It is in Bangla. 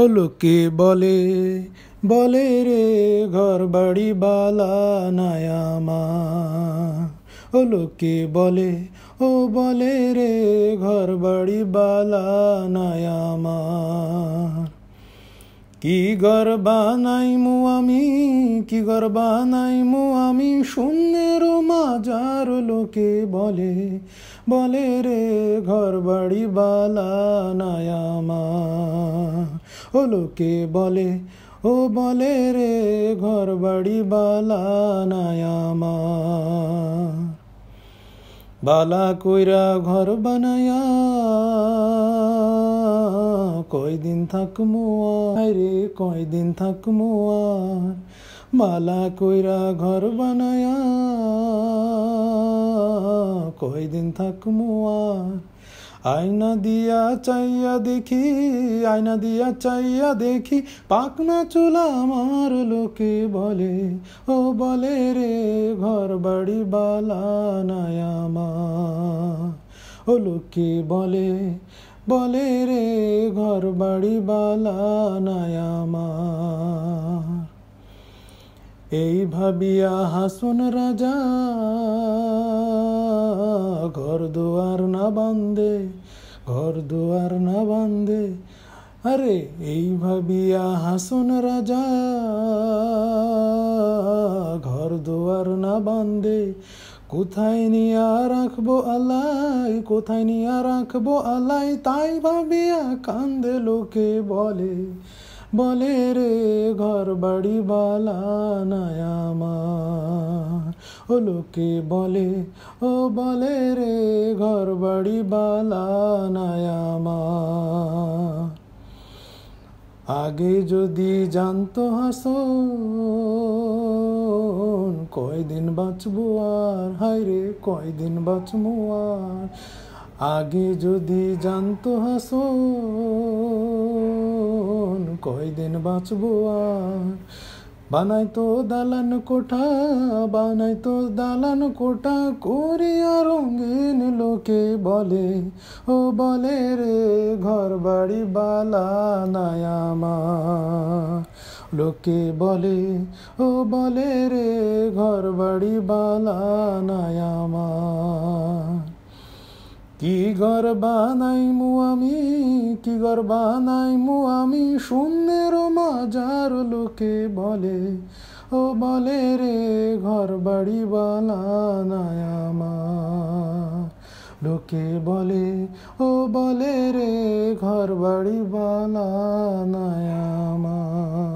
ও লোকে বলে বলে রে ঘর বাড়ি বালা নাই আমার। ও লোকে বলে ও বলে রে ঘর বাড়ি বালা নাই আমার। কি ঘর বানাইমু আমি, কি ঘর বানাইমু আমি, শূন্যের মাজার। লোকে বলে বলে রে ঘর বাড়ি বালা নাই আমার। ও লোকে বলে ও বলে রে ঘর বাড়ি বালা নাই আমার। বালা কইরা ঘর বানায়া কয়দিন থাকমু আর রে, কয়দিন থাকমু আর। বালা কইরা ঘর বানায়া কয়দিন থাকমু আর। আয়না দিয়া চাইয়া দেখি, আয়না দিয়া চাইয়া দেখি, পাকনা চুলা আমার। লোকে বলে ও বলে রে ঘর বাড়ি বালা নাই আমার। ও লোকে বলে বলে রে ঘর বাড়ি বালা নাই আমার। এই ভাবিয়া হাসুন রাজা ঘর দুয়ার না বান্ধে, ঘর দুয়ার না বান্ধে। আরে এই ভাবিয়া হাসুন রাজা ঘর দুয়ার না বান্ধে। কোথায় নিয়া রাখবো আলাই, কোথায় নিয়া রাখবো আলাই, তাই ভাবিয়া কান্দে। লোকে বলে বলে রে ঘর বাড়ি বালা নাই আমার। ও লোকে বলে ও বলে রে ঘর বাড়ি বালা নাই আমার। আগে যদি জানতো হাসন কয়দিন বাঁচবো আর, হায় রে কয়দিন বাঁচবো আর। আগে যদি জানতো হাসন কয়দিন বাঁচবো আর। বানাইতো দালান কোঠা, বানাইতো দালান কোঠা করিয়া রঙিন। লোকে বলে ও বলে রে ঘর বাড়ি বালা নাই আমার। লোকে বলে ও বলে রে ঘর বাড়ি বালা নাই আমার। কি ঘর বানাইমু আমি, কি ঘর বানাইমু আমি, শূন্যের মাজার। লোকে বলে ও বলে রে ঘর বাড়ি বালা নাই আমার। লোকে বলে ও বলে রে ঘর বাড়ি বালা নাই আমার।